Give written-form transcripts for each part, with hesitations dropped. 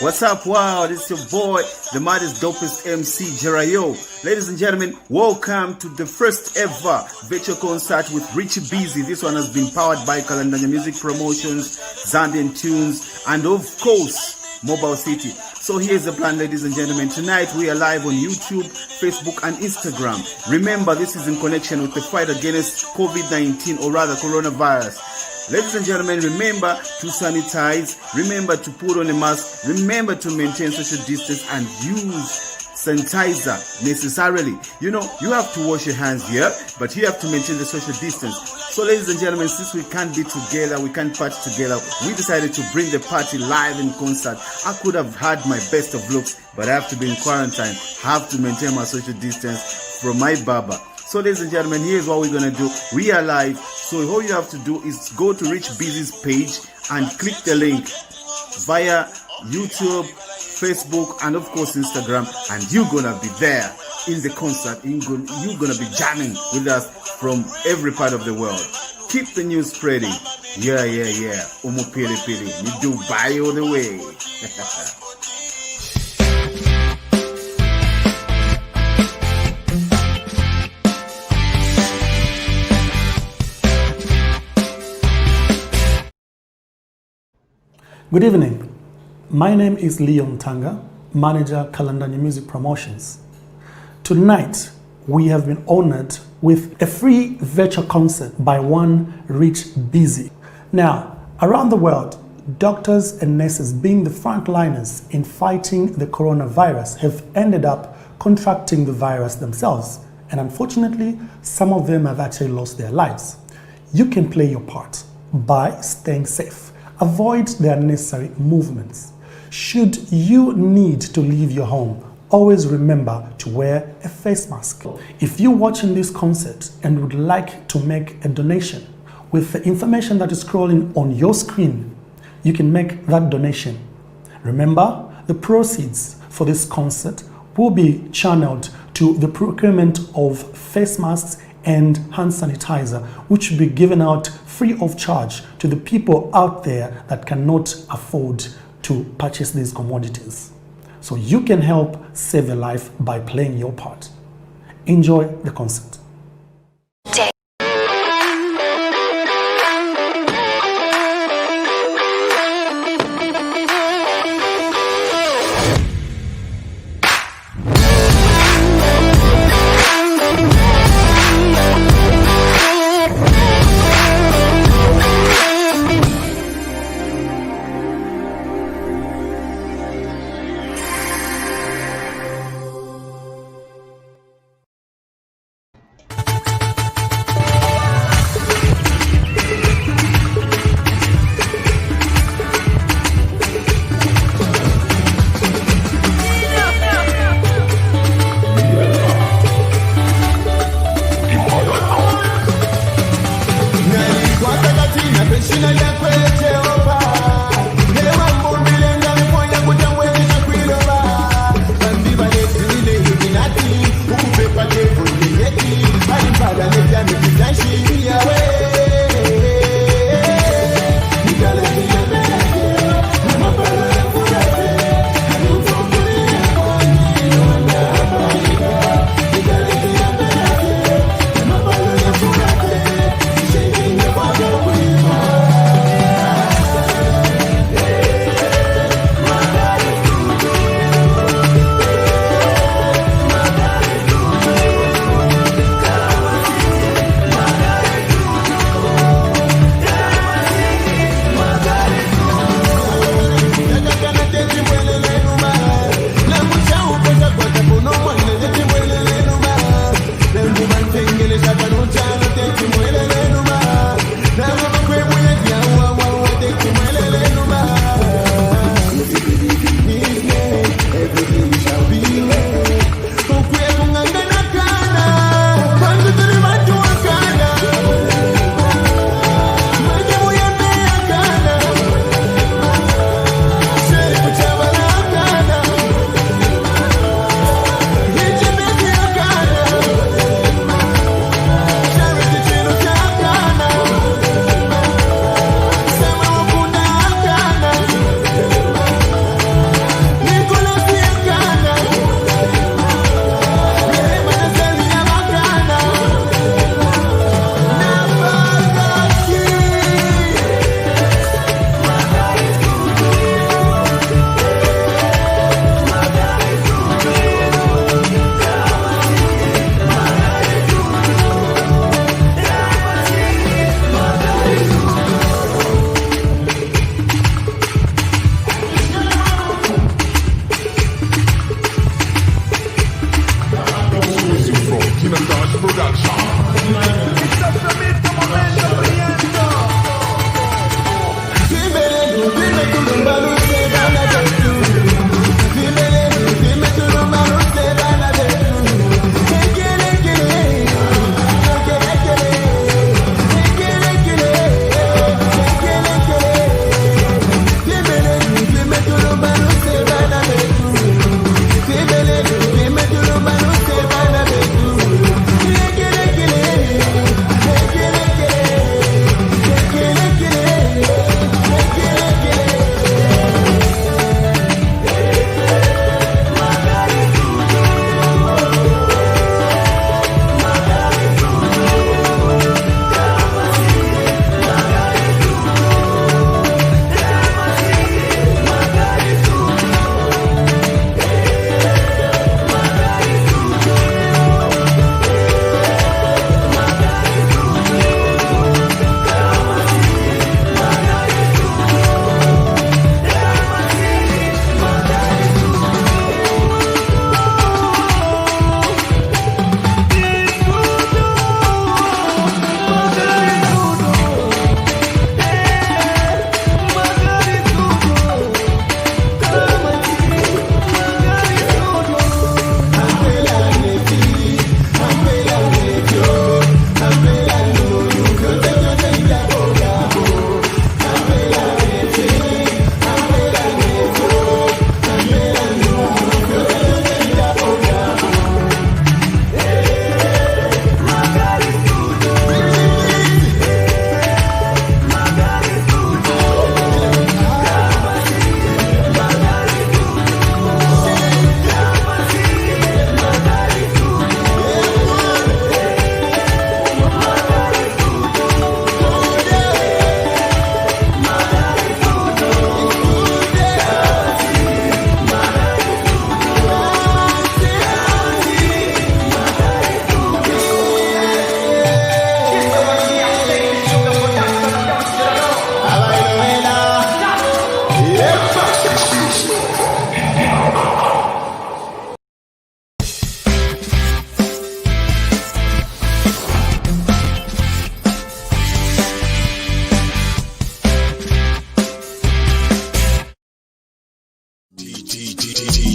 What's up? Wow, this is your boy, the maddest, dopest MC, Jerayo. Ladies and gentlemen, welcome to the first ever virtual concert with Richie Bizzy. This one has been powered by Kalandanya Music Promotions, Zambian Tunes, and of course, Mobile City. So here's the plan, ladies and gentlemen. Tonight we are live on YouTube, Facebook, and Instagram. Remember, this is in connection with the fight against Covid-19, or rather coronavirus. Ladies and gentlemen, remember to sanitize, remember to put on a mask, remember to maintain social distance and use sanitizer necessarily. You know, you have to wash your hands here, but you have to maintain the social distance. So ladies and gentlemen, since we can't be together, we can't party together, we decided to bring the party live in concert. I could have had my best of looks, but I have to be in quarantine. I have to maintain my social distance from my barber. So ladies and gentlemen, here's what we're going to do. We are live. So all you have to do is go to Rich Bizzy's page and click the link via YouTube, Facebook, and of course Instagram. And you're going to be there in the concert. You're going to be jamming with us from every part of the world. Keep the news spreading. Yeah. Umu pili pili. You do buy all the way. Good evening. My name is Leon Tanga, manager Kalandanya Music Promotions. Tonight, we have been honored with a free virtual concert by one Rich Bizzy. Now, around the world, doctors and nurses, being the frontliners in fighting the coronavirus, have ended up contracting the virus themselves. And unfortunately, some of them have actually lost their lives. You can play your part by staying safe. Avoid the unnecessary movements. Should you need to leave your home, always remember to wear a face mask. If you're watching this concert and would like to make a donation, with the information that is scrolling on your screen, you can make that donation. Remember, the proceeds for this concert will be channeled to the procurement of face masks and hand sanitizer, which will be given out free of charge to the people out there that cannot afford to purchase these commodities. So you can help save a life by playing your part. Enjoy the concert.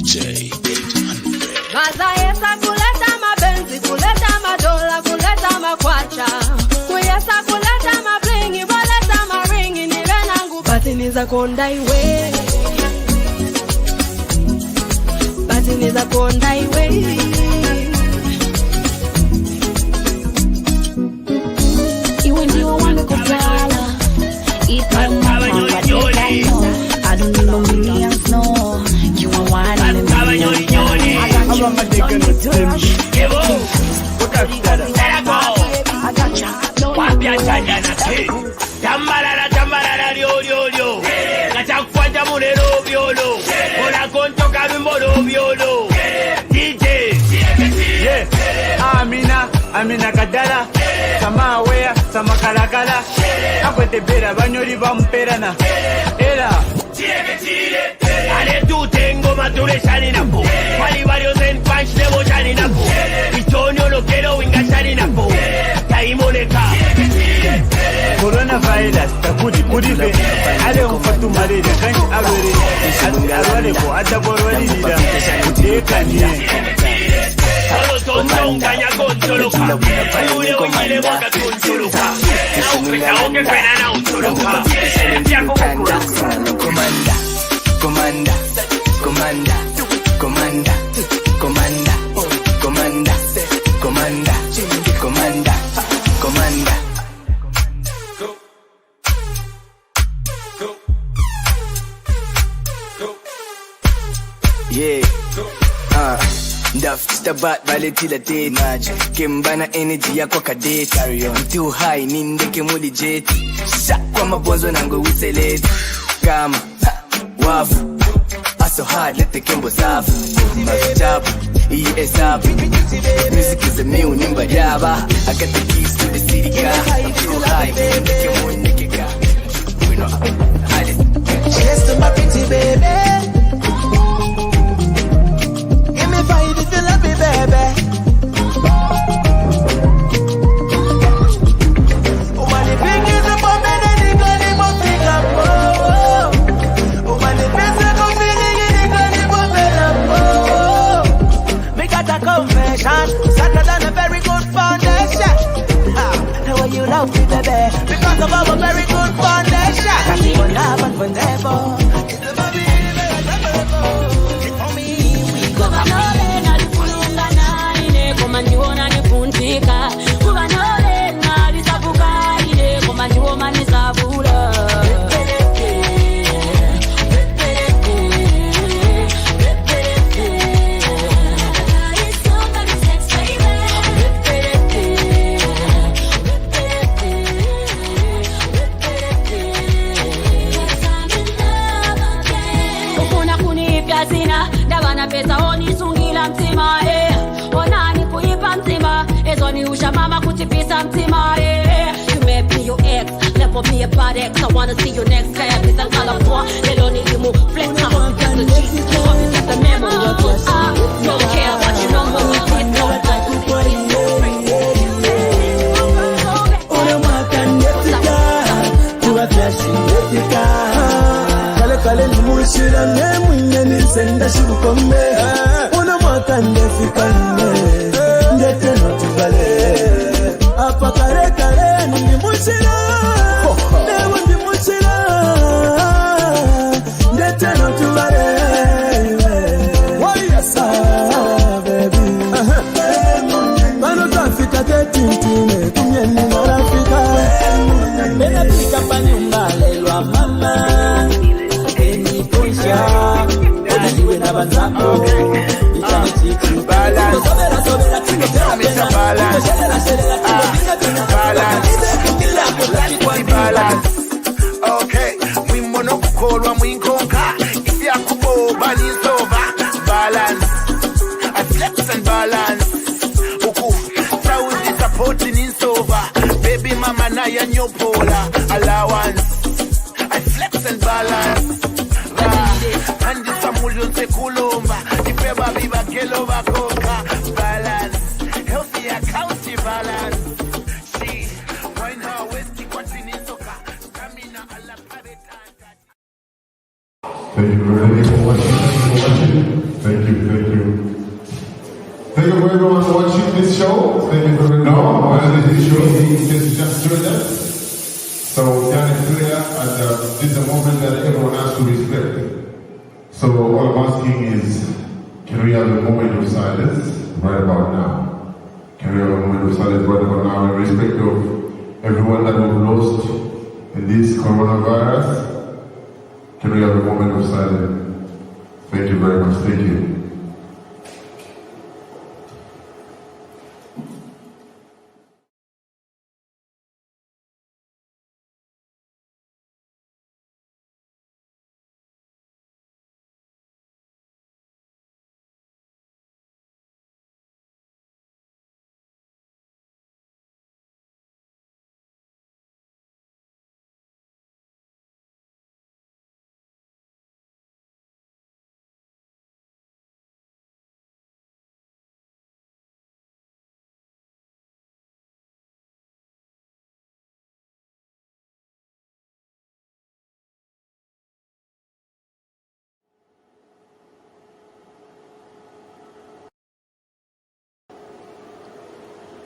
DJ 800. Mazayesa kuleta mabenzi, kuleta madola, kuleta makwacha. Kuyesa kuleta mablingi, waleta maringi, niwe nangu bati niza konda iwe. Bati niza konda iwe. Iwe ndiyo wangu kutala. Ipa mama wadeka no. I don't need no millions, no. You are one in a million. I got you. Wapya chanja na ke tambarara lyo kachakwanja mulero byolo ola konto kalumbolo byolo DJ Amina kadala sama wea sama kalakala akwete bera banyoli bamperana era ale tu tengo mature shalina po wali varios en punch debo shalina po itonio lo quiero winga shalina po taimoneka coronavirus takudi be ale umfatu malaria kan awere ko adaborwali dida kutekanye Tonton caña con choloca, ule wengine waka con choloca, na upeka oke kwena na ucholoka, ya kumukura. Comanda, comanda, comanda, comanda, comanda, comanda, comanda, comanda, comanda. Go, go, go, yeah. Daft the bat baleti la day naj Kimbana energy ya kwa kadate I'm too high nindeke muli jet Shak kwa mabonzo nango wiselete Kama wafu So hard let the kimbo zafu Mavitabu ESAB Music is a new nimba yaba I got the keys to the city car I'm too high nindeke muli neke ka We know Cheers to my pretty baby Fight if you love me, baby. When the thing is about me, then the gun must pick up. When the physical feeling is the gun must pick up. We got a confession, better than a very good foundation. The way you love me, baby, because of our very good foundation. Cause we will love and forever. It's the baby, Mandiona ni puntika Kubanole na lisabuka ile Kumandiwo mani sabula Ukuna kunipya zina Dawana pesa oni sungila mtima Onani kuipa mtima Ezoni usha mama kutipisa mtima You may be your ex Never be a bad ex I wanna see you next Kaya pisa nkala mtua Lelo ni limu flex I hope you get the G You hope you get the memo Don't care what you know When we did no Kale limushira nemwine nisenda shukome Una mwaka ndefikane Ndete notubale Apa kare nimushira Newa nimushira Ndete notubale Baby Mano tafika ketintine Kumyeni marafika Bena pika panyumba lelwa mama Okay, we monocolwa mwinkonka if ya kuboba ni soba balance I flex and balance uku sauzi supporting in soba baby mama na ya nyopola allowance I flex and balance Andi samulyo sekulomba Ipeba biba kelo bakoka Balance Healthy account balance See Wine her westi kwa chini soka Stamina ala pare tanga Are you ready for what you Thank you, thank you. Thank you for everyone watching this show. Thank you for everyone. This show is just joined us. So that is clear, and this is a moment that everyone has to respect. So all I'm asking is, can we have a moment of silence right about now? Can we have a moment of silence right about now in respect of everyone that we've lost in this coronavirus? Can we have a moment of silence? Thank you very much. Thank you.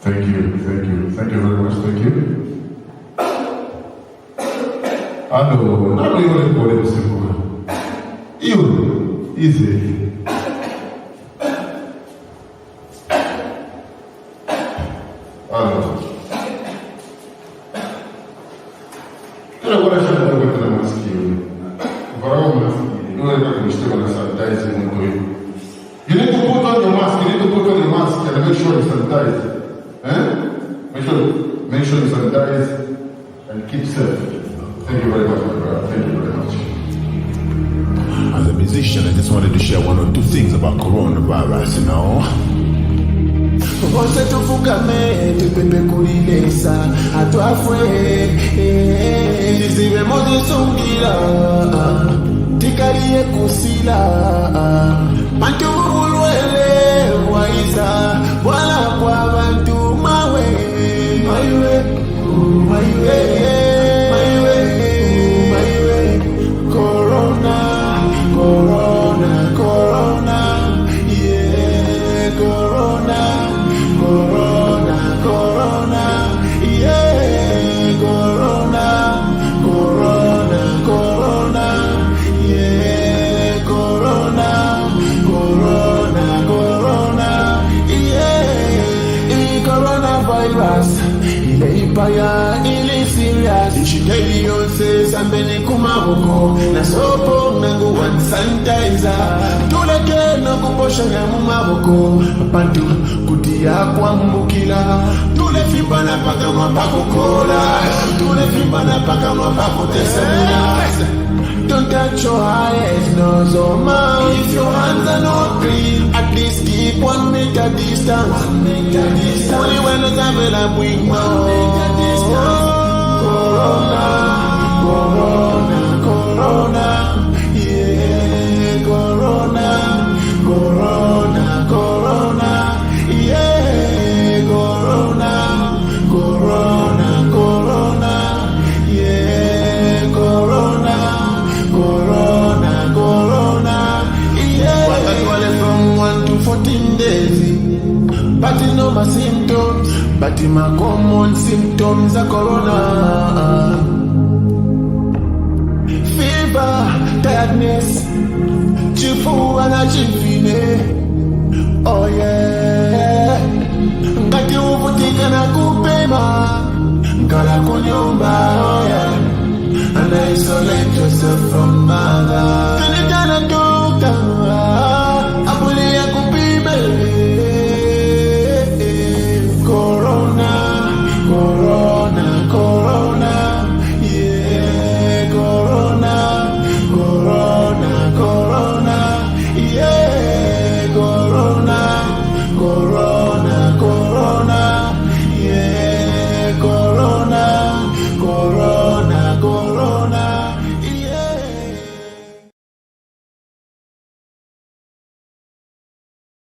Thank you, thank you, thank you very much, thank you. Hello, not even for them simple. You, easy. Hello. You know what I should have done with the mask here? But I don't mask, you know what I'm going to sanitize you. You need to put on your mask, you need to put on your mask and make sure you sanitize. Make sure you sanitize and keep safe. Thank you very much, my brother. Thank you very much. As a musician, I just wanted to share one or two things about coronavirus, you know. Vose tufukame tupepe kulilesa atwafwe tizive mozisungira tikaliye kusila bantu bulwele bwaiza bwala kwa bantu mawe maiwe corona yeah corona yeah coronavirus ile ipaya ile serious ishikeli yose sambeni kumaboko na sopo nangu one sanitizer tuleke na kuposha ya mumaboko abantu kutia kwa mbukila tule fibana paka mapako kola tule fibana paka mapako tesemina. Don't touch your eyes, nose or mouth. If your hands are not clean, at least keep 1 meter distance. 1 meter distance. Only when the time will have wing mouth. 1 meter distance. Corona, yeah, corona, yeah, corona, yeah, yeah. Wakati from 1 to 14 days, but you know my symptoms, but my common symptoms are corona. Fever, tiredness, chifua na chifine. Oh yeah, ngati uvutika na kupema, ngala kunyumba. Oh yeah, and isolate yourself from others. Kanitana dokta, apuli ya kupime. Corona, yeah, corona, yeah, corona, yeah, corona, yeah.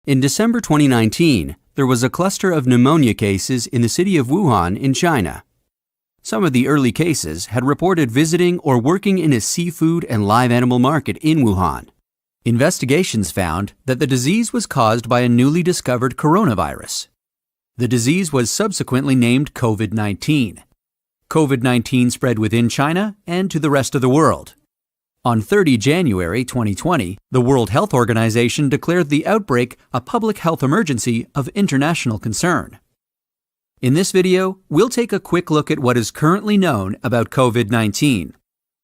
In December 2019, there was a cluster of pneumonia cases in the city of Wuhan in China. Some of the early cases had reported visiting or working in a seafood and live animal market in Wuhan. Investigations found that the disease was caused by a newly discovered coronavirus. The disease was subsequently named Covid-19. Covid-19 spread within China and to the rest of the world. On 30 January 2020, the World Health Organization declared the outbreak a public health emergency of international concern. In this video, we'll take a quick look at what is currently known about COVID-19.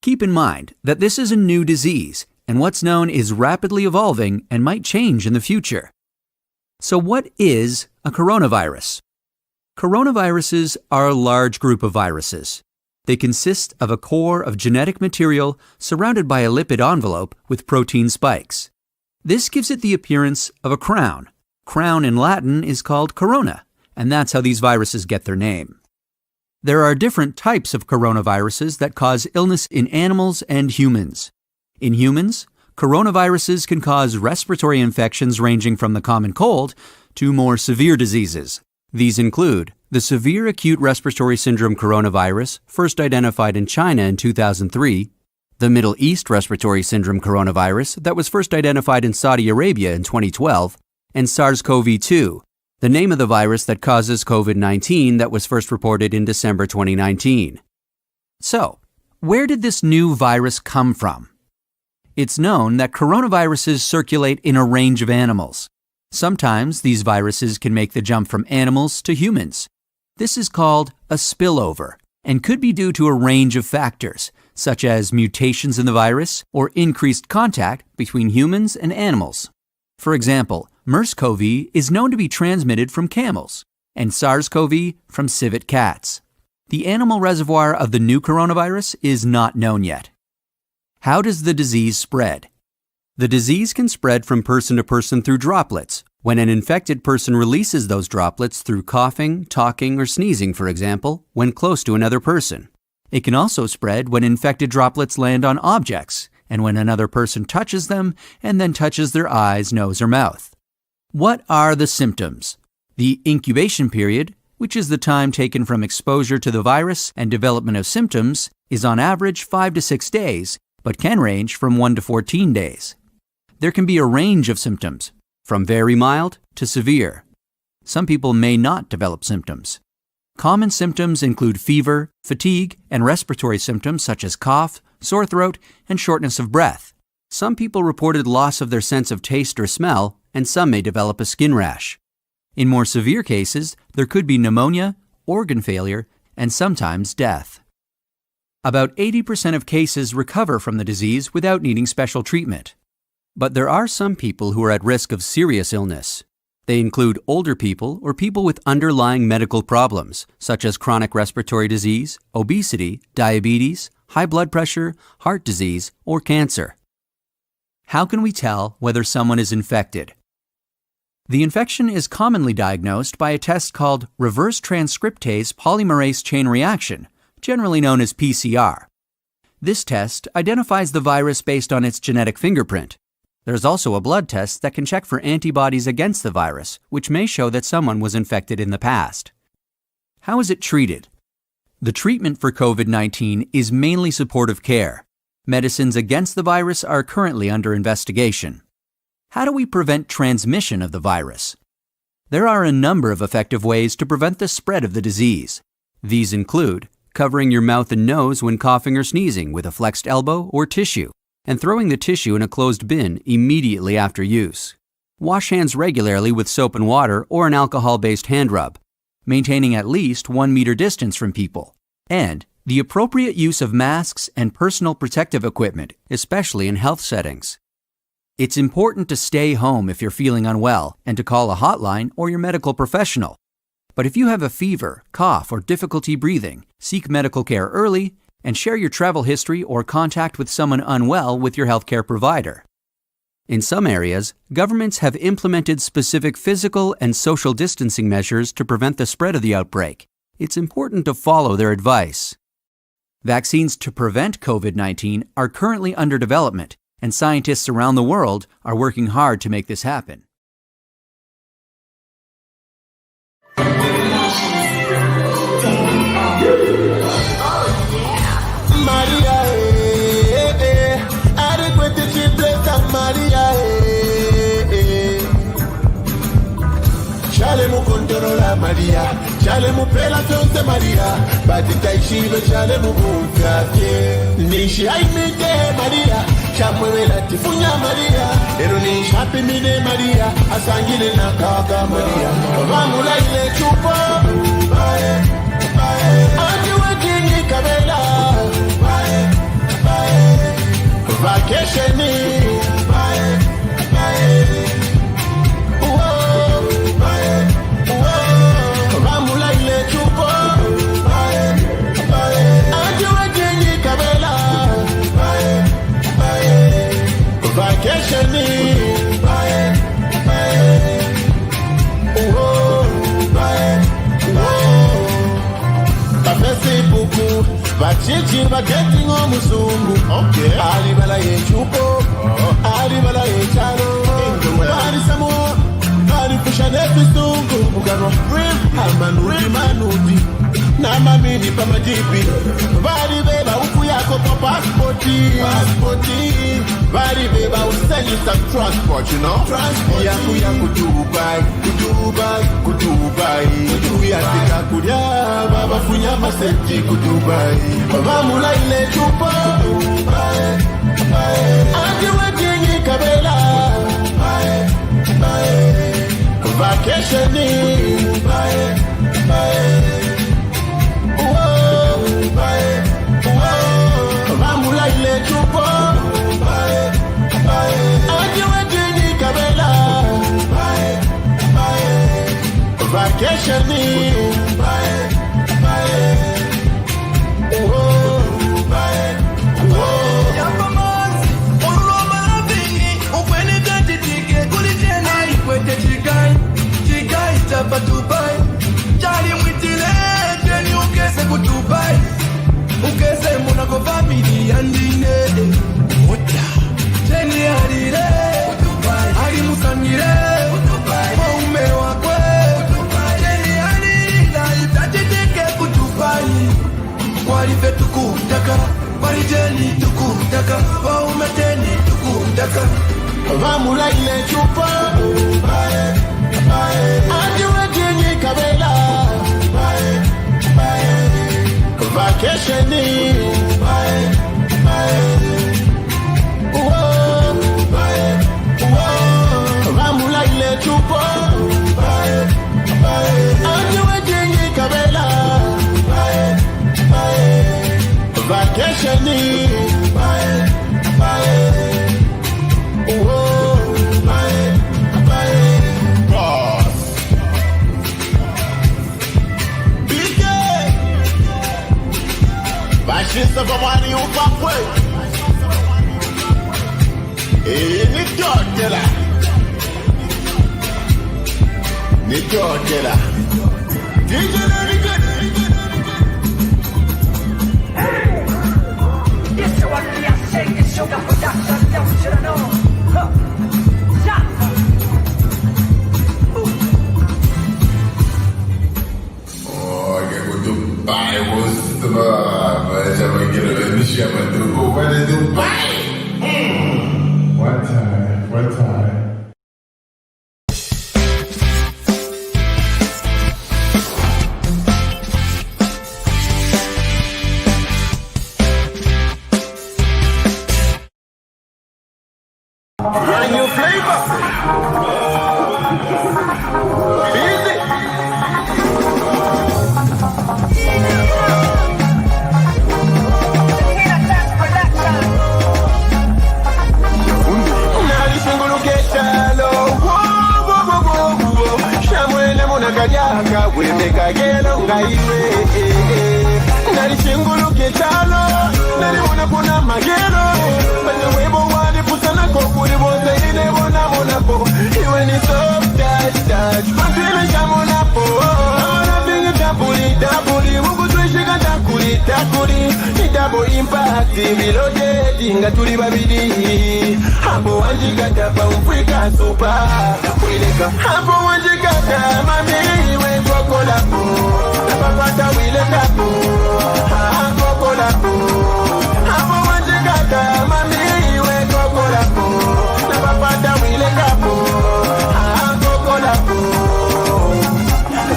Keep in mind that this is a new disease, and what's known is rapidly evolving and might change in the future. So what is a coronavirus? Coronaviruses are a large group of viruses. They consist of a core of genetic material surrounded by a lipid envelope with protein spikes. This gives it the appearance of a crown. Crown in Latin is called corona, and that's how these viruses get their name. There are different types of coronaviruses that cause illness in animals and humans. In humans, coronaviruses can cause respiratory infections ranging from the common cold to more severe diseases. These include the severe acute respiratory syndrome coronavirus, first identified in China in 2003, the Middle East respiratory syndrome coronavirus that was first identified in Saudi Arabia in 2012, and SARS-CoV-2, the name of the virus that causes COVID-19 that was first reported in December 2019. So, where did this new virus come from? It's known that coronaviruses circulate in a range of animals. Sometimes these viruses can make the jump from animals to humans. This is called a spillover and could be due to a range of factors, such as mutations in the virus or increased contact between humans and animals. For example, MERS-CoV is known to be transmitted from camels, and SARS-CoV from civet cats. The animal reservoir of the new coronavirus is not known yet. How does the disease spread? The disease can spread from person to person through droplets, when an infected person releases those droplets through coughing, talking, or sneezing, for example, when close to another person. It can also spread when infected droplets land on objects, and when another person touches them and then touches their eyes, nose, or mouth. What are the symptoms? The incubation period, which is the time taken from exposure to the virus and development of symptoms, is on average 5 to 6 days, but can range from 1 to 14 days. There can be a range of symptoms, from very mild to severe. Some people may not develop symptoms. Common symptoms include fever, fatigue, and respiratory symptoms such as cough, sore throat, and shortness of breath. Some people reported loss of their sense of taste or smell, and some may develop a skin rash. In more severe cases, there could be pneumonia, organ failure, and sometimes death. About 80% of cases recover from the disease without needing special treatment. But there are some people who are at risk of serious illness. They include older people or people with underlying medical problems, such as chronic respiratory disease, obesity, diabetes, high blood pressure, heart disease, or cancer. How can we tell whether someone is infected? The infection is commonly diagnosed by a test called reverse transcriptase polymerase chain reaction, generally known as PCR. This test identifies the virus based on its genetic fingerprint. There's also a blood test that can check for antibodies against the virus, which may show that someone was infected in the past. How is it treated? The treatment for COVID-19 is mainly supportive care. Medicines against the virus are currently under investigation. How do we prevent transmission of the virus? There are a number of effective ways to prevent the spread of the disease. These include covering your mouth and nose when coughing or sneezing with a flexed elbow or tissue, and throwing the tissue in a closed bin immediately after use. Wash hands regularly with soap and water or an alcohol-based hand rub, maintaining at least 1 meter distance from people, and the appropriate use of masks and personal protective equipment, especially in health settings. It's important to stay home if you're feeling unwell and to call a hotline or your medical professional. But if you have a fever, cough, or difficulty breathing, seek medical care early and share your travel history or contact with someone unwell with your healthcare provider. In some areas, governments have implemented specific physical and social distancing measures to prevent the spread of the outbreak. It's important to follow their advice. Vaccines to prevent COVID-19 are currently under development, and scientists around the world are working hard to make this happen. Maria, adequate triplets of Maria, Maria, chale mupela tonte Maria, batita ishive chale mugufyake. Nishi haimite Maria, chamwela tifunya Maria, ero nishi happy mine Maria, asangile na kaka Maria. Vamula ile chupo, bae, bae, anjiwe kingi kabela, bae, bae, vacationi, bae, bae. Vachichi bageti ngomuzungu, okay. Alibala yechupo, alibala yechalo, bari samo, bari pusha nefisungu, mugano rip, almanudi manudi, nama mini pamadipi, bari beba uku yako pa passporti, bari beba usend you some transport, you know, transport, yaku Dubai, kuyatika kuria, baba funya masenti Dubai, vamula ile chupa, anjiwe kingi kabela, vacationi, vamula ile chupa, anjiwe kingi kabela, vacationi, Chapa Dubai, Charlie Mwitile, Jenny Ukese ku Dubai, Ukese Monaco family andine, Muta, Jenny Arire, Dubai, Ari Musamire, Dubai, Maume wakwe, Dubai, Jenny Arire, itajitike ku Dubai, walife tukutaka, wali Jenny tukutaka, Maume Jenny tukutaka, vamula ile chupa, anjiwe kingi kabela, vacationi, vamula ile chupa, anjiwe kingi kabela, vacationi. Bashisa bamwani upakwe nitotela This is what we are saying, it's sugar production, don't you know? Dubai was the mas já vai querer me chamar do Dubai, Dubai. One time. Brand new flavor. Bizzy. Kajaka wemeka gelo ngaiwe nari chingulu ketalo nari mona kuna magelo bana webo wani pusana ko kuri bote ine mona ko iwe ni so touch mantile jamona po amana bingi dabuli mungu tuishika takuri ni double impact bilode dinga turi babidi hapo wanjika pa umfika super kweleka hapo wanjika mami we kokola po napapata wile kapo kokola po hapo wanjika mami we kokola po napapata wile kapo kokola po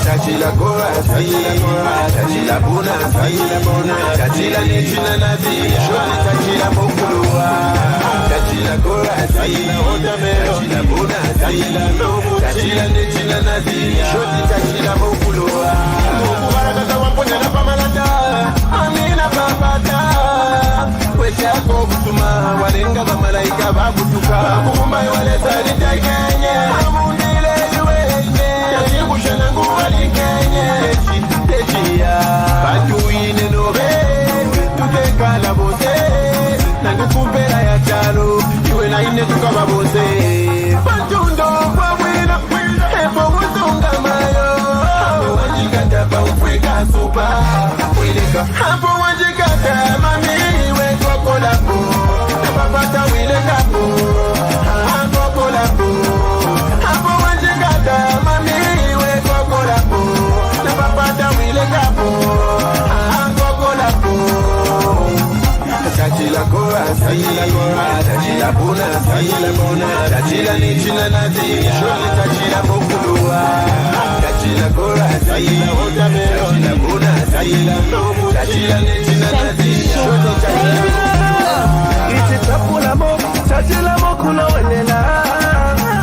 tachila ko Tachila nechina nazi, shoti tachila mokulua. Tachila kora, tachila otamero, tachila bona, tachila nomu, tachila nechina nazi, shoti tachila mokulua. Mukubarakata wamponya na pamalata, amina papata. Kwechako kutuma, walenga wa malaika babutuka. Kukumai wale sari tekenye, amundile yuwenye. Yachibusha nangu walikenye, techia. Batu ine nobe, tukekala bose. Nangukumpera ya chalo, iwe na ine tukababose. Bantundo kwa wina, epo kutunga mayo. Hapo wajikata pa ufrika supa, wileka. Hapo wajikata mami, iwe koko lapo. Napapata wileka po, koko lapo. Hapo wajikata mami, iwe koko lapo. Napapata wileka po, koko lapo. Tachila kora, tachila bona, tachila nechina nazi, sholi tachila mokulua. Tachila kora, tachila otamero, tachila bona, tachila nomu, tachila nechina nazi, sholi tachila mokulua. Iti tapula mo, tachila mokula welela.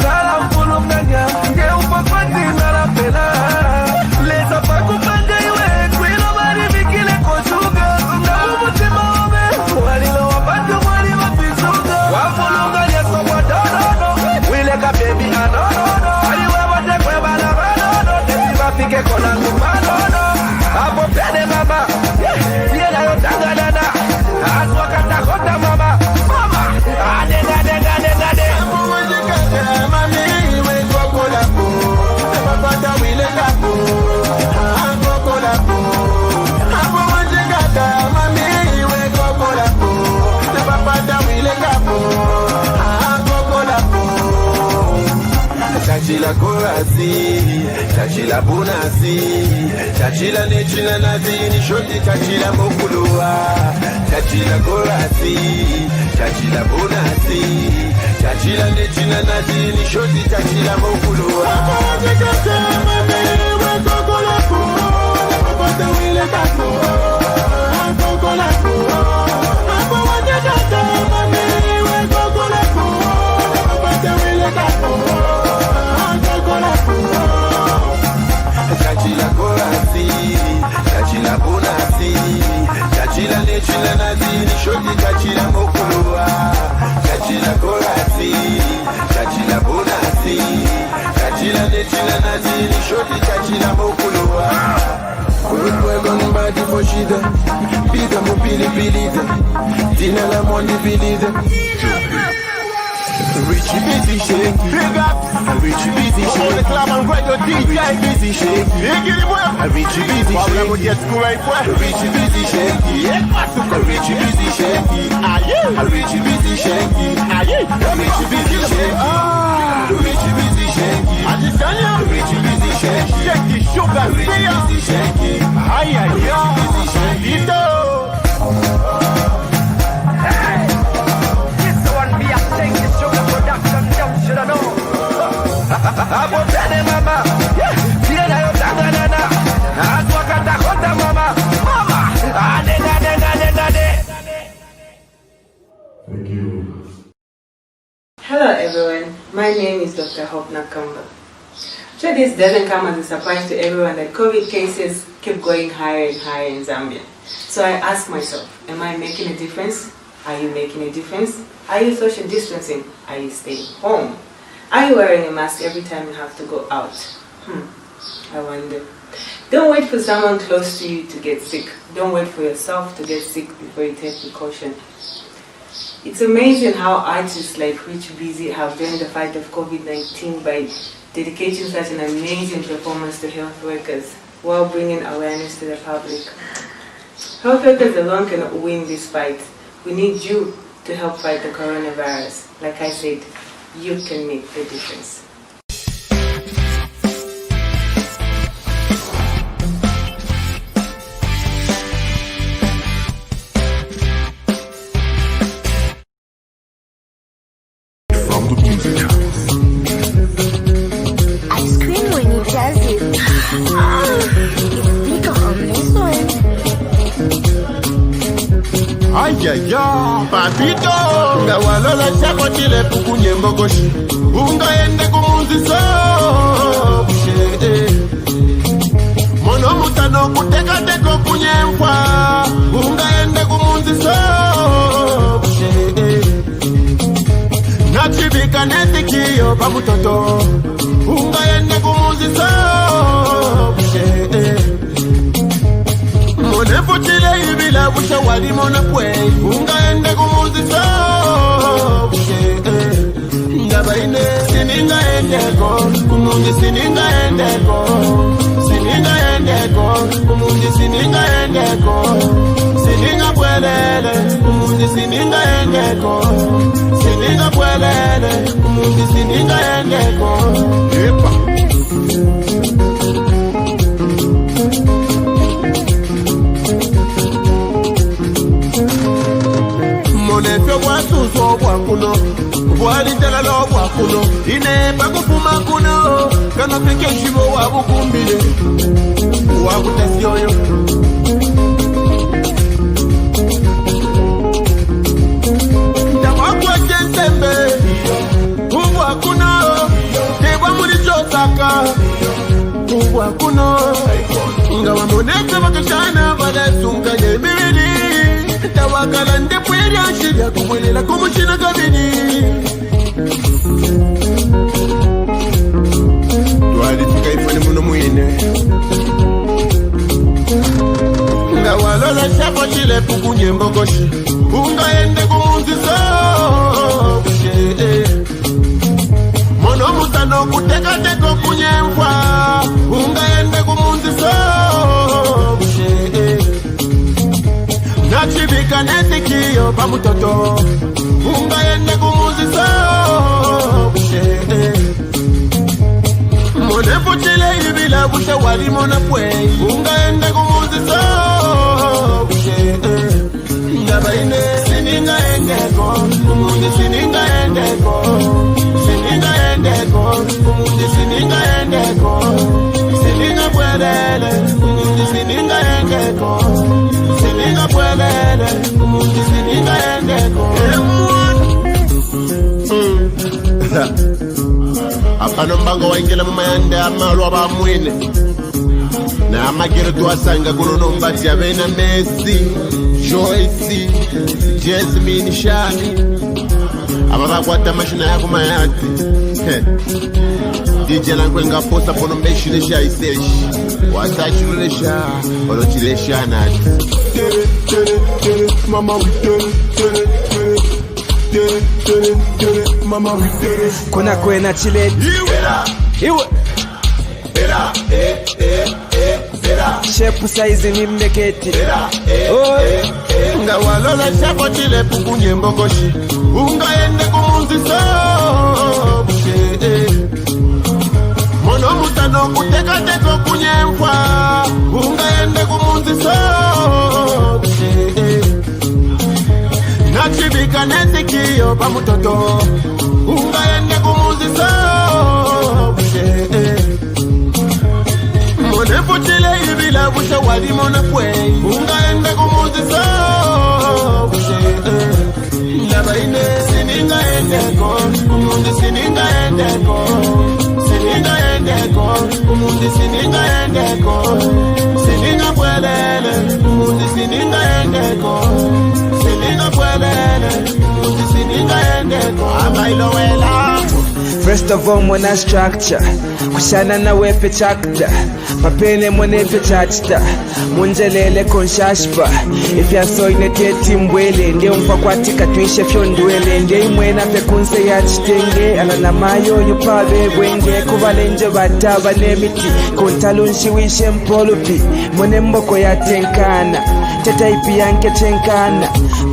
Sala mpulu mnanya, ngeupa kwa tina la pena. Leza paku panga iwe, kwilo mari mikile koshuga. Mnaumutima ome, walilo wapatu mwali wapizuga. Wafulunga nyeso kwa dododo, wileka baby anododo. Aliwe wate kwe bala banodo, tesi wafike kona kumadodo. Hapo pede mama, siena yotanga dada. Aswa kata kota mama, adega dega dega de. Hapo wajikata mami, iwe koko lapo. Napapata wileka po, koko lapo. Hapo wajikata mami, iwe koko lapo. Napapata wileka po, koko lapo. Tachila korasi, tachila bonasi. Tachila nechina nazi, ni shoti tachila mokulua. Tachila korasi, tachila bonasi. Tachila nechina nazi, ni shoti tachila mokulua. Wajikata mami, iwe koko lapo. Napapata wileka po, koko lapo. Hapo wajikata mami, iwe koko lapo. Napapata wileka po, koko lapo. Tachila korasi, tachila bonasi. Tachila nechila nazi, ni shoti tachila mokulua. Tachila korasi, tachila bonasi. Tachila nechila nazi, ni shoti tachila mokulua. Kurukwe mbadi foshida, pika mupili pilida. Tina la mondi pilida. Richie Bizzy shaky, big up. Richie Bizzy shaky, all the club and great your DJ. Bizzy shaky, Richie Bizzy shaky. Richie Bizzy shaky, Richie Bizzy shaky. Richie Bizzy shaky, Richie Bizzy shaky. Richie Bizzy shaky, Richie Bizzy shaky. Shaky sugar, Richie Bizzy shaky. Richie Bizzy shaky. Hapo pede mama, siena yotanga nana. Aswa kata kota mama, adega dega dega de. Thank you. Hello everyone, my name is Dr. Hope Nakamba. Sure, this doesn't come as a surprise to everyone that COVID cases keep going higher and higher in Zambia. So I ask myself, am I making a difference? Are you making a difference? Are you social distancing? Are you staying home? Are you wearing a mask every time you have to go out? I wonder. Don't wait for someone close to you to get sick. Don't wait for yourself to get sick before you take precaution. It's amazing how artists like Bizzy have joined the fight of COVID-19 by dedicating such an amazing performance to health workers while bringing awareness to the public. Health workers alone cannot win this fight. We need you to help fight the coronavirus. Like I said, you can make the difference. From the music. I scream when he does it. It's bigger on this one. Papito ngawalola chako chile pukunye mbogoshi ungaende kumunziso mono mutano kutekateko kunyemfa ungaende kumunziso nachibika netikiyo pamutoto ungaende kumunziso Monefu chile ibila busha wali mona kwe ungaende kumunziso Ngabaine sininga endeko kumundi sininga endeko Sininga endeko kumundi sininga endeko Sininga pwelele kumundi sininga endeko Sininga pwelele kumundi sininga endeko Epa Monefyo wasuso wakuno Walitela lo wakuno Inepa kufuma kuno Kana peke shivo wabukumbile Wakutasiyoyo Ndawakwa jensembe Wakuno Tewa mulijotaka Wakuno Ngawa monefyo wakashana Wadasunga yemiridi Tawakala ndepweri anshiria kumwelela kumushina kabini Tualifika ifani muno mwine Ngawalola shako chile pukunye mbogoshi Ungaende kumunziso Mono mutano kutekateko kunyemfa Ungaende kumunziso Nachibika netikiyo pamutoto ungaende kumuziso Monefu chile ibila busha wali mona kwe ungaende kumuziso Ngabaine sininga endeko kumundi sininga endeko Sininga endeko kumundi sininga endeko Sininga pwelele kumundi sininga endeko Sininga pwelele kumundi sininga endeko Apano mbango waingela mumayande amalwa bamwine Na amagero tuwasanga kuno nombati abena Messi Joyce Jasmine Shani Ababakwata mashina yako mayati DJ langwenga posa pono mbeshinesha iseshi Wasachulesha olochilesha nati Mama we did it Mama we did it Kuna kwena chile Iwe Shepu saizi ni mmeketi Ngawalola shako chile pukunye mbogoshi Ungaende kumunziso Mono mutano kutekateko kunyemfa Ungaende kumunziso Nachibika netikiyo pamutoto Ungaende kumunziso Monefu chile ibila busha wali mona kwe Ungaende kumunziso Ngabaine sininga endeko kumundi sininga endeko Sininga endeko kumundi sininga endeko Sininga pwelele kumundi sininga endeko Sininga pwelele kumundi sininga endeko Amailowela First of all mwana structure Kushana na wepe chakda Papene mwenepe chachda Munjelele konshashpa Ifya soine teti mbwele Nde mpakwatika tuishe fyondwele Nde imwena pekunse ya chitenge Alana mayo yupabe bwenge Kuvalenje bataba nemiti Kuntalunshi wishe mpolupi Mwene mboko ya tenkana Teta ipi yanke tenkana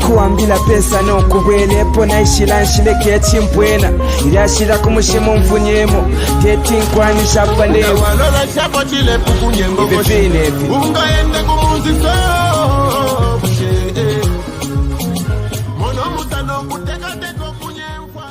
Kuambila pesa no kubwele Pona ishila nshileke chimpwena Iliashila kumushimu mfunyemo Teti nkwani shapa leo Ngawalola shako chile pukunye mbogoshi Ungaende kumunziso Mono mutano kutekateko kunyemfa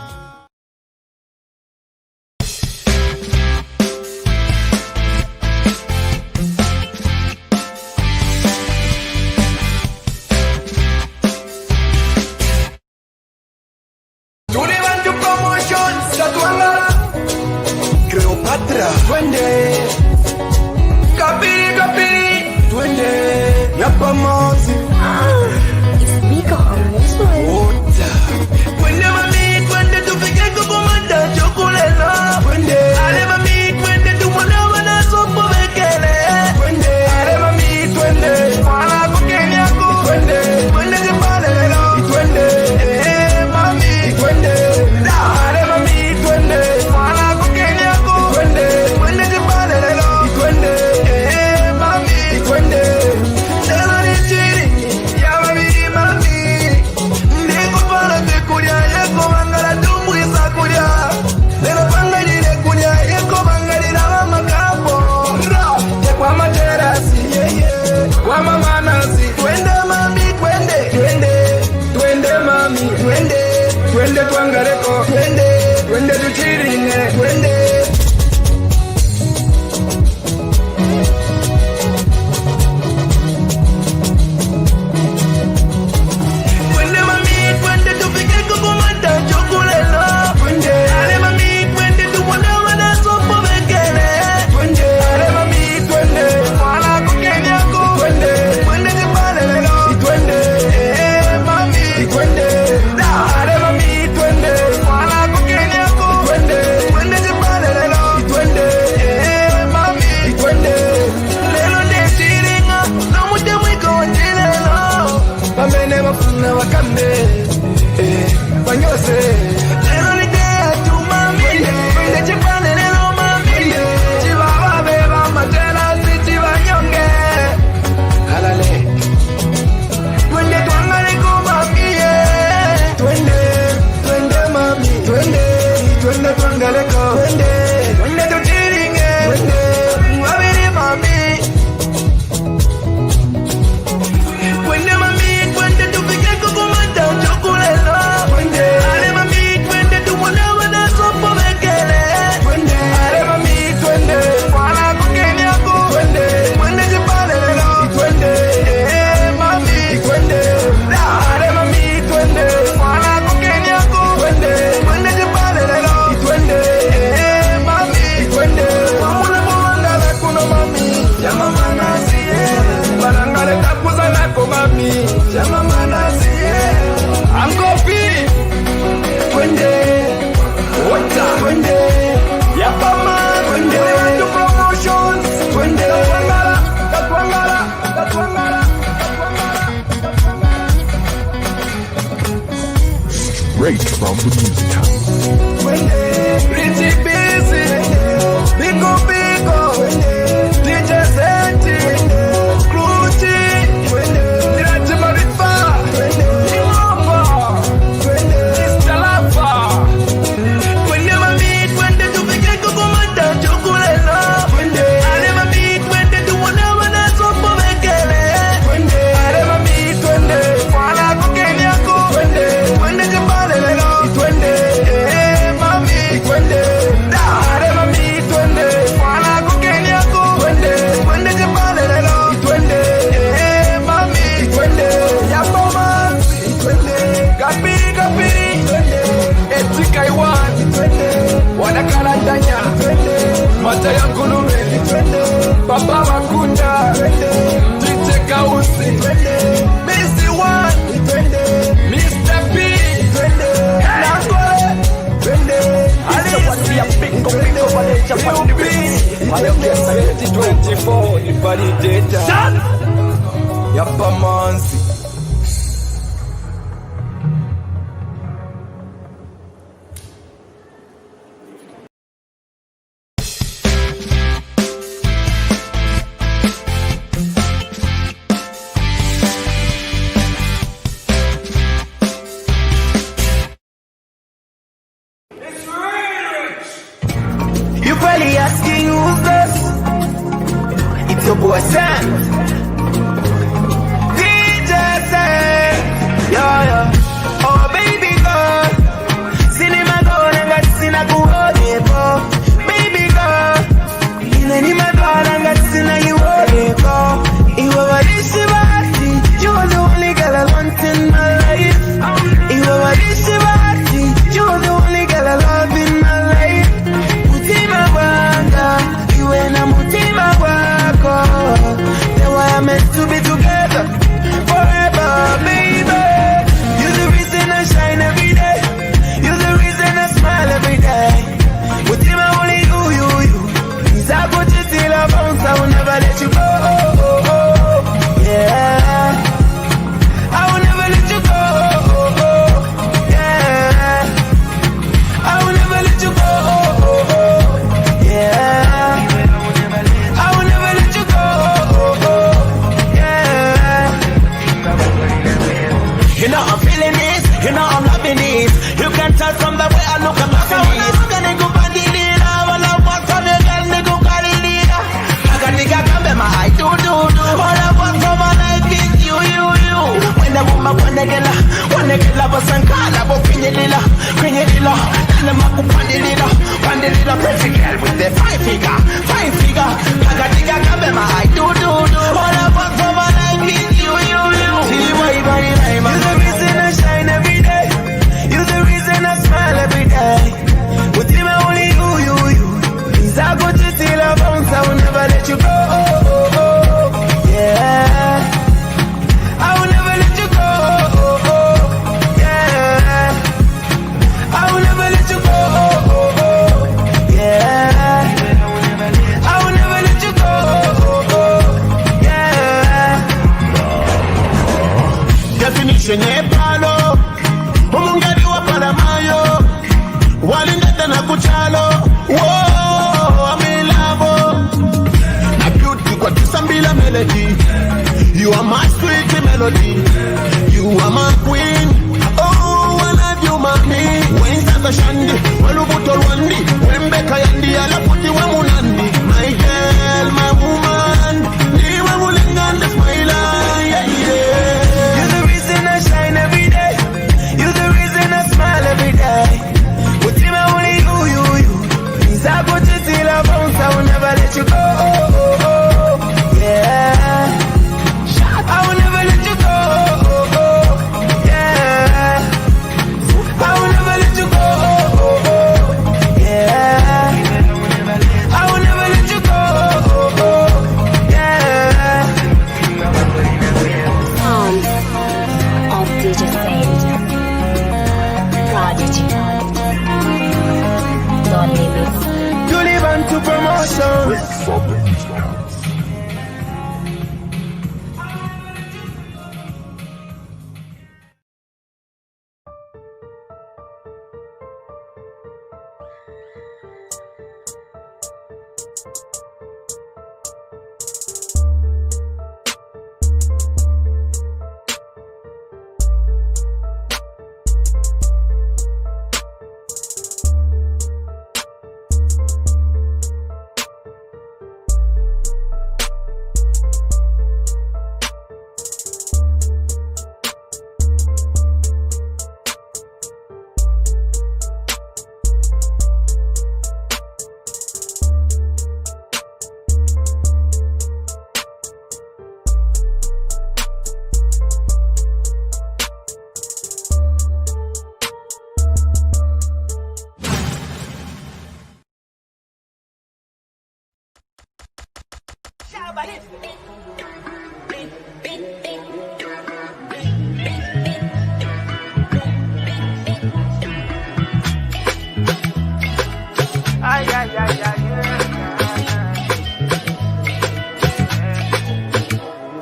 Patra, twende. Kapiri, kapiri, twende. Yapa mozi. Speaker on this one. Ota. Twende mami, twende tupike kukumanda chokulela. Twende. Ale mami, twende tumona wana sopo vekele. Twende. Ale mami, twende. Mwana kukenya ku. Twende. Twende jipale lelo. Twende. Mami, twende. Ale mami, twende. Mwana kukenya ku. Twende. Twende jipale lelo. Twende. Mami, twende. Lelo ni chiri. Ya mami, mami. Ndiko pala kulia yeko mangala tumwisa kulia. Lelo pangalile kulia yeko mangalila wa makapo. Kwa materasi, kwa mamanasi. Twende mami, twende. Twende, twende mami, twende. Twende twangaleko, twende. Twende tuchirine, twende. Twende mami, twende tupike kukumanda chokulela. Twende. Ale mami, twende tumona wana sopo vekele. Twende. Ale mami, twende. Mwana kukenya ku. Twende. Twende jipale lelo. Twende. Mami, twende. Ale mami, twende. Mwana kukenya ku. Twende. Twende jipale lelo. Twende. Mami, twende. Lelo ndechiringa. Nomute mwiko wachilelo. Bamene wafuna wakambe. Banyose. Lelo nidea tu mami. Twende jipale lelo mami. Chibaba beba matela si chibanyonge. Halale. Twende twangale kumami. Twende. Twende mami. Twende. Twende twangale ko. Twende. Twende tuchiringe. Twende. Wabiri mami. Twende mami, twende tupike kukumanda chokulela. Twende. Ale mami, twende tumona wana sopo vekele. Twende. Ale mami, twende. Mwana kukenya ku. Twende. Twende jipale lelo. Twende. Mami, twende. Ale mami, twende. Mwana kukenya ku. Twende. Twende jipale lelo. Twende. Mami, twende. Mamule mwanga la kuno mami. Yama manasi. Barangale takuza lako mami. Yama manasi. Angopi. Twende. Wata. Twende. Yapa man. Twende. To promotions. Twende. Tatwangala. Tatwangala. Tatwangala. Straight from the music house. Twende. Pretty busy. Biko biko. DJ Senti. Kluchi. Nirachi Marifa. Nimombo. Mr. Lava. Twende mami, twende tupike kukumanda chokulela. Twende. Ale mami, twende tumona wana sopo vekele. Twende. Ale mami, twende. Mwana kukenya ku. Twende. Twende jipale lelo. Twende. Mami, twende. Ale mami, twende. Mwana kukenya ku. Twende. Twende jipale lelo. Twende. Mami, twende. Yapo mami, twende. Kapiri, kapiri. Twende. Etika iwan. Twende. Wanakarandanya. Twende. Mata ya ngulume. Twende. Baba Makunda. Twende. Tite Kausi. Twende. Bizzy One. Twende. Mr. P. Twende. Nangole. Twende. Alisi. Twende. 2024 ni validator. Yapa manzi. You probably asking who's this? It's your boy Sam. DJ Sam. Yeah, yeah. Oh baby girl. Cinema girl, nanga sina kuonepo. Baby girl. Inanima girl, nanga sina yuonepo. Iwa walishi basi. You are the only girl I want in my life. Iwa walishi basi. You are the only girl I love in my life. Utima wanga. tell from the way I look at my face. Gonna go by the leader. When I walk from the girl, they go call the leader. I got nigga come in my eye, do. All I want from my life is you. When the woman, when the girl, was and call about Queen Lila. Tell them I go Pandy Lila, pretty girl with the 5 figure. I got nigga come in my eye, do. All I want from my life is you. See why body like man. You're the reason I shine every day. You're the reason I smile every day. With him only you. Please I go to till I bounce, I will never let you go. Yeah, I will never let you go. Yeah, I will never let you go. Yeah, I will never let you go. Yeah. Definition palo umungeri wa palamayo walindata na kuchalo amilabo na beauty kwa tisambila melody. You are my sweet melody, you are my queen. Oh, I love you mommy. When sasa shandi walubuto rwandi wembeka yandi alaputi wa munandi. My girl, my woman, niwe mulinganda smile. You're the reason I shine every day. You're the reason I smile every day. With him only you. Please I go to till I bounce, I will never let you go. Yeah, I will never let you go. Yeah, I will never let you go. Yeah, I will never let you go. Yeah. Sounds of DJ Sage. Prodigy. No limits. To live on to promotion.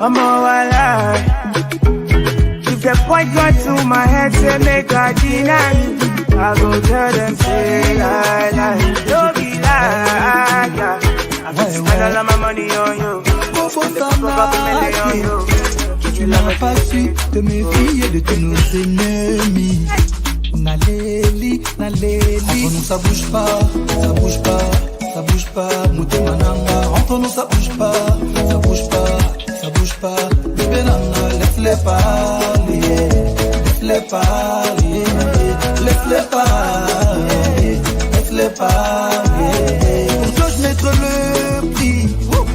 I'm all alive. If they point gun to my head, say make I deny you. I go tell them, say lie. Don't be lie. I spend all of my money on you. Tu n'as pas su te méfier de tous nos ennemis. Naleli. Entre nous ça bouge pas. Mouté mananga. Entre nous ça bouge pas. Bébé nanga, laisse-les parler. Pour toi je mettrai le prix.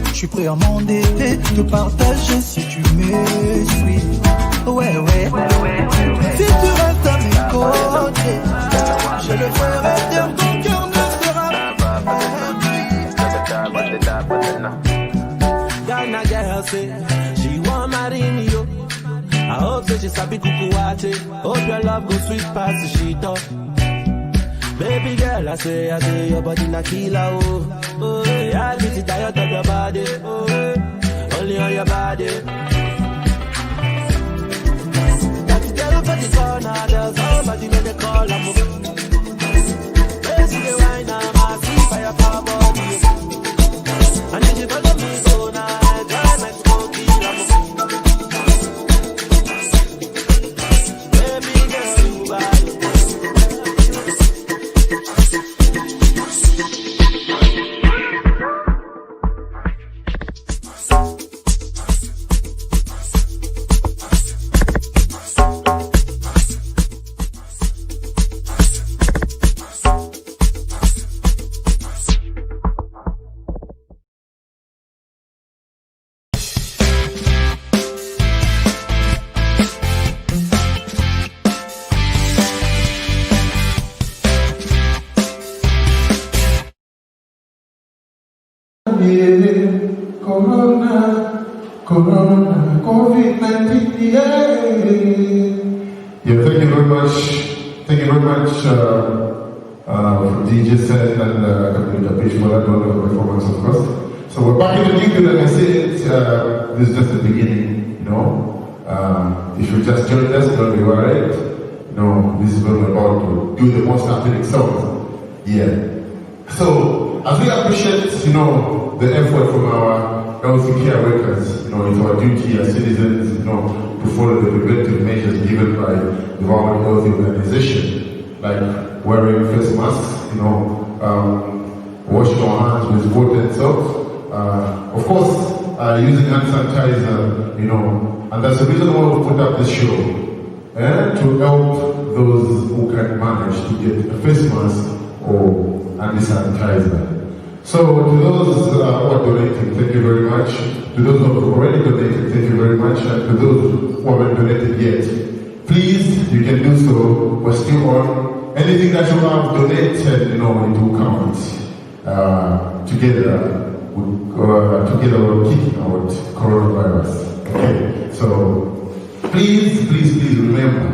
Je suis prêt à m'endetter, te partager si tu me suis. Ouais. Si tu restes à mes côtés, je le ferai taire, ton cœur ne sera pas Ghana girl say she want marry me yo. I hope that she sabi kukuwache. Hope your love go sweet past the shit up. Baby girl, I say your body na killer oh yeah, I get it tired of your body only on your body. That girl for the corner, there's somebody make a call I'm Crazy the wine, I'm a see fire for body. And if you follow me go now, try my smoking Baby girl, you bad. yeah. Corona, Covid-19, yeah. Yeah, thank you very much. Thank you very much, DJ Sen and Computer Page for that wonderful performance, of course. So we're back in the new build, like I said, this is just the beginning, you know. If you just joined us, don't be worried. No, this is what we're about to do the most authentic songs. Yeah. So, as we appreciate, you know, the effort from our health care workers, you know, it's our duty as citizens, you know, to follow the preventive measures given by the World Health Organization, like wearing face masks, you know, washing our hands with water and soap, of course, using hand sanitizer, you know, and that's the reason why we put up this show, to help those who can manage to get a face mask or hand sanitizer. So to those who are donating, thank you very much. To those who have already donated, thank you very much. And to those who haven't donated yet, please, you can do so. We're still on. Anything that you have donated, you know, it will count. Together we're kicking out coronavirus. Okay, so please remember,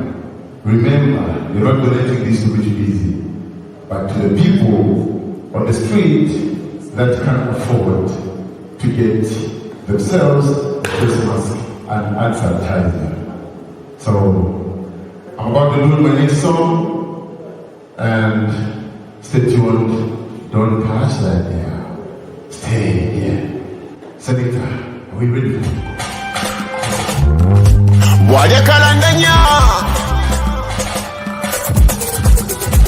you're not donating this to be busy, but to the people on the street that can afford to get themselves face mask and hand sanitizer. So I'm about to do my next song, and stay tuned. Don't touch that there. Stay here. Senator, are we ready? Wale kalandanya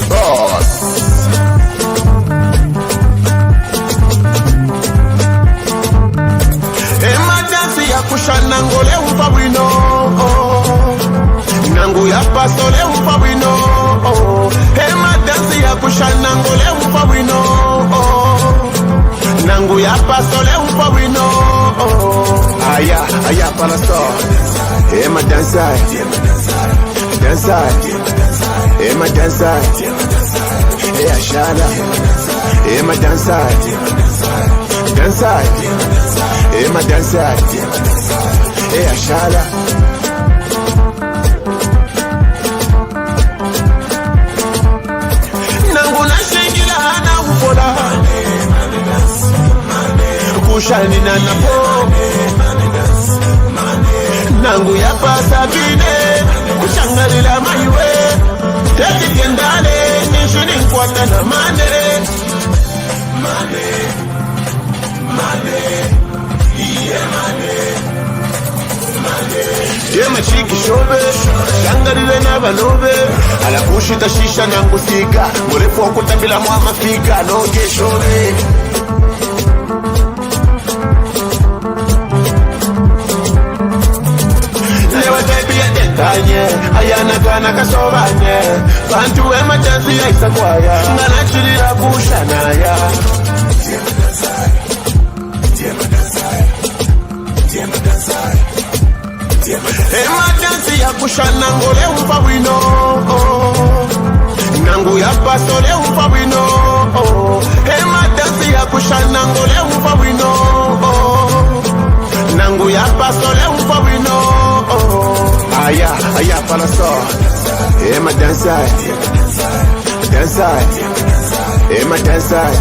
boss. Emergency ya kushana ngole upa wino, nangu ya pasole upa wino. Emergency ya kushana ngole upa wino, nangu ya pasole upa wino. Aya palaso. Ema dancer, Ema dancer, Ea shala, Ema dancer, Ema dancer, Ea shala. Nangu na shingila hana upola, kushani na napo. Nangu ya pasabine, kushangalila maiwe. Teki kendale, nishini nkwata na mane. Yema chiki shobe, shangalile na banobe. Ala kushita shisha nangu sika, murefu wakutabila muama fika, noge shobe. Ayana gana kasobanye bantu emergency ya isakwaya ngana chilira kushanaya emergency ya kushana ngole upa wino nangu ya pasole upa wino emergency ya kushana ngole upa wino nangu ya pasole upa wino. Aya palaso. Ema dancer, Ema dancer,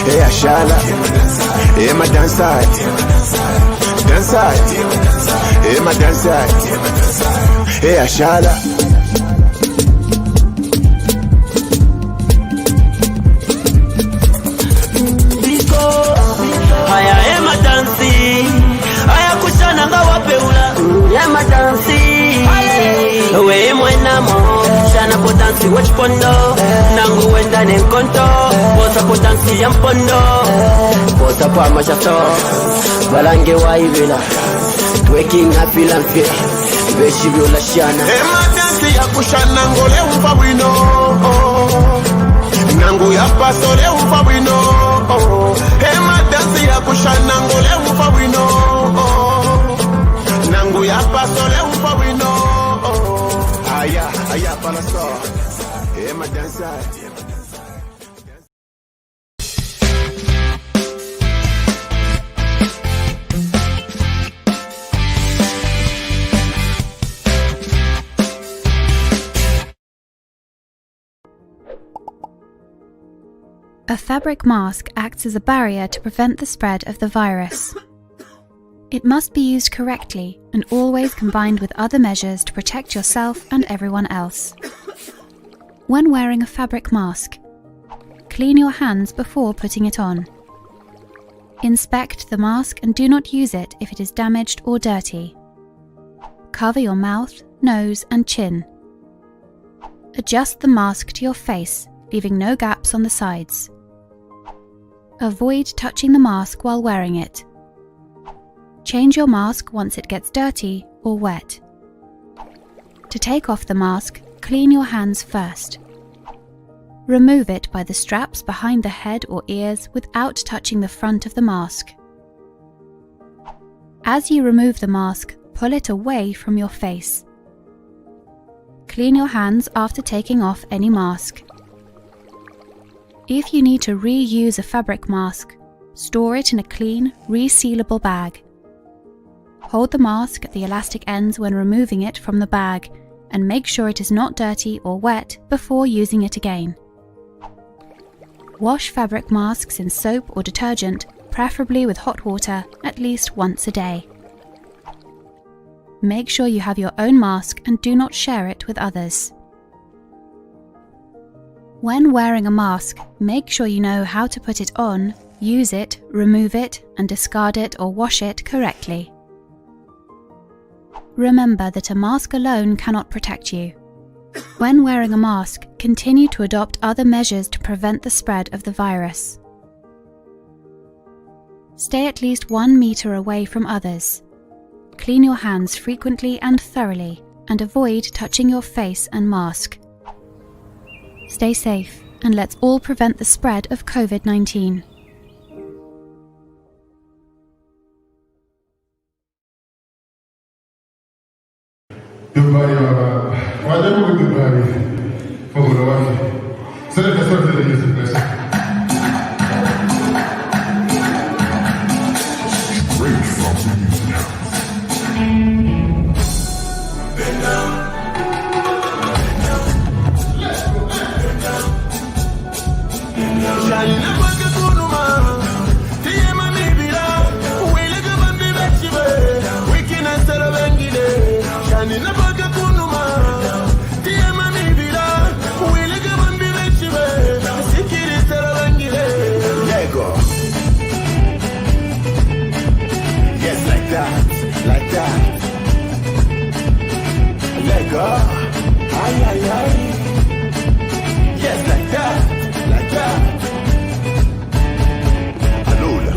Ea shala. Ema dancer, Ema dancer, Ea shala. Aya ema dansi, aya kushana ngawa peula. Ema dansi, we mwena mo. Shana po dansi watch pondo, nangu wenda nenkonto. Bosa po dansi yampondo, bosa po amashato. Balange wa ibela, waking up ilanfe. Beshi viola shana. Ema dansi ya kushana ngole upa wino, nangu ya pasole upa wino. Ema dansi ya kushana ngole upa wino, nangu ya pasole upa wino. Aya palaso. Ema dancer. A fabric mask acts as a barrier to prevent the spread of the virus. It must be used correctly and always combined with other measures to protect yourself and everyone else. When wearing a fabric mask, clean your hands before putting it on. Inspect the mask and do not use it if it is damaged or dirty. Cover your mouth, nose, and chin. Adjust the mask to your face, leaving no gaps on the sides. Avoid touching the mask while wearing it. Change your mask once it gets dirty or wet. To take off the mask, clean your hands first. Remove it by the straps behind the head or ears without touching the front of the mask. As you remove the mask, pull it away from your face. Clean your hands after taking off any mask. If you need to reuse a fabric mask, store it in a clean, resealable bag. Hold the mask at the elastic ends when removing it from the bag and make sure it is not dirty or wet before using it again. Wash fabric masks in soap or detergent, preferably with hot water, at least once a day. Make sure you have your own mask and do not share it with others. When wearing a mask, make sure you know how to put it on, use it, remove it, and discard it or wash it correctly. Remember that a mask alone cannot protect you. When wearing a mask, continue to adopt other measures to prevent the spread of the virus. Stay at least 1 meter away from others. Clean your hands frequently and thoroughly, and avoid touching your face and mask. Stay safe, and let's all prevent the spread of COVID-19. Like that. Let go. Ay, ay, ay. Yes, like that. Like that. Alula.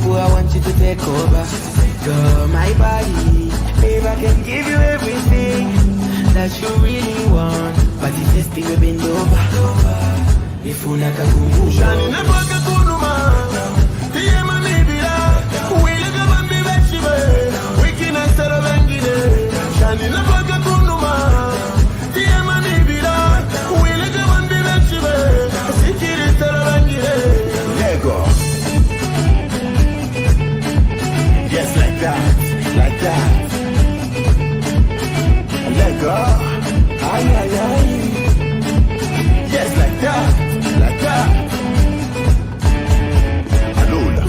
I want you to take over. girl, my body. Babe, I can give you everything that you really want. But it's just the way bend over. If you like a guru. Shani na paka kunuma. Tiye manibira. Wile ka bambi veshibe. Wiki na stara bengide. Shani na paka kunuma. Tiye manibira. Wile ka bambi veshibe. Sikiri stara bengide. Lego. Yes, like that. Like that. Lego. Ay, ay, ay. Yes, like that. Like that. Alula.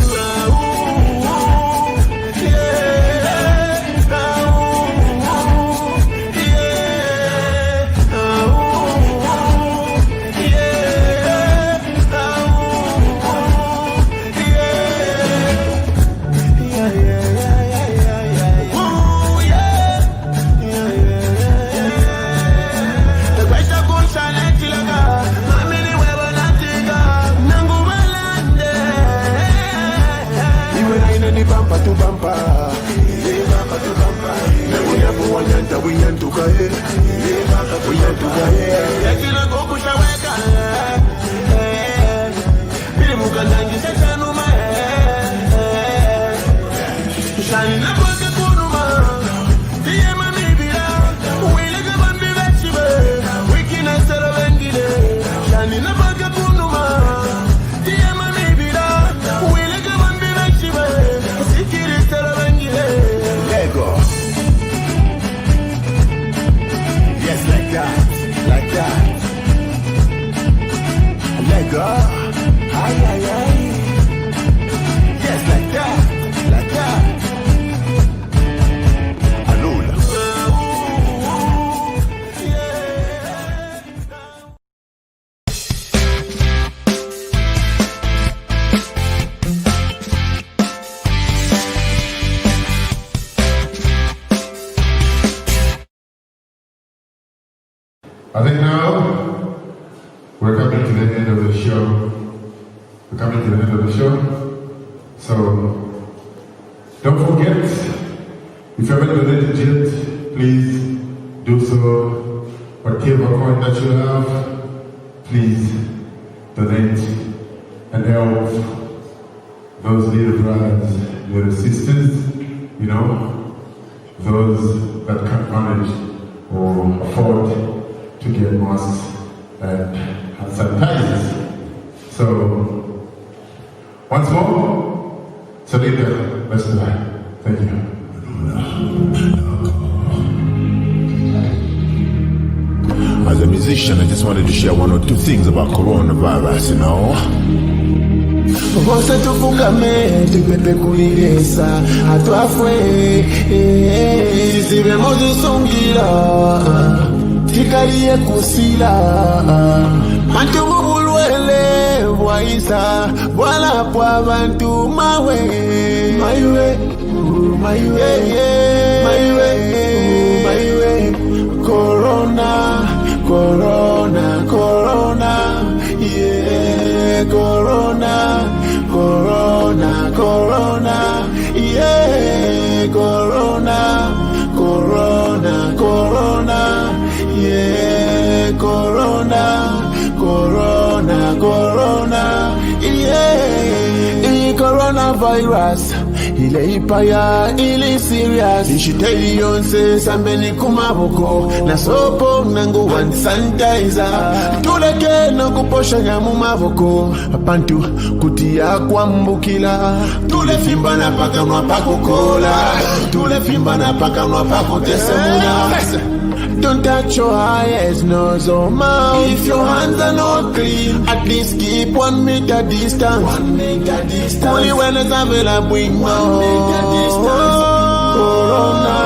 I think now we're coming to the end of the show. We're coming to the end of the show. So don't forget, if you haven't donated yet, please do so. Whatever coin that you have, please donate and help those little brothers, little sisters, you know, those that can't manage or afford to get masks and hand sanitizers. So, once more, Salida, let's do that. Thank you. As a musician, I just wanted to share one or two things about coronavirus, you know. Vose tufukame tupepe kulilesa atwafwe sisibemo zisungila tikaliye kusila mantu bubulwele bwaisa bwalapwa abantu mawe maiwe maiwe maiwe maiwe corona corona corona yeah corona corona corona yeah corona corona corona yeah corona corona corona yeah coronavirus ile ipaya ile serious ishiteli yonse sambeni kumaboko na sopo nangu one sanitizer tuleke no kuposha nyamu maboko abantu kutia kwambukila tule fimba na paka no pakokola tule fimba na paka no pakotesemuna. Don't touch your eyes, nose or mouth. If your hands are not clean, at least keep 1 meter distance. 1 meter distance. Only when it's available, 1 meter distance. Corona,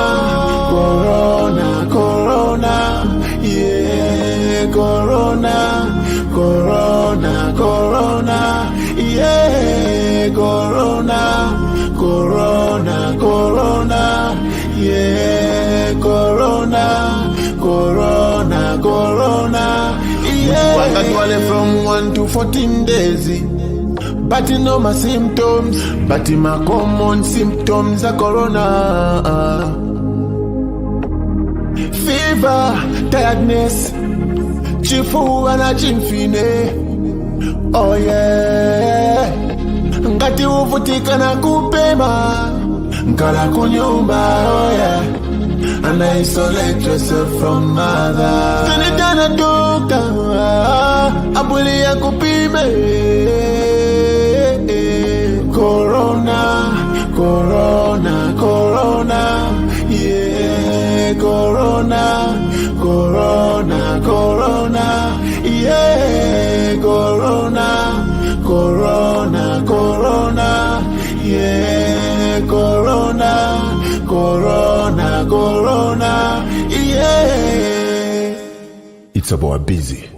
corona, corona. Yeah, corona, corona, corona. Yeah, corona, corona, corona. Yeah, corona. Corona, corona, yeah. Wakatwale from 1 to 14 days. but you know my symptoms, but in my common symptoms of corona. Fever, tiredness, chifu and chimfine. Oh yeah, ngati uvutika na kupema, nkala kunyumba. Oh yeah, and isolate yourself from others. Kanitana dokta, abuli ya kupime. Corona, corona, corona, yeah, corona, corona, corona, yeah, corona, corona, corona, yeah, corona, corona, corona, yeah. It's about Bizzy.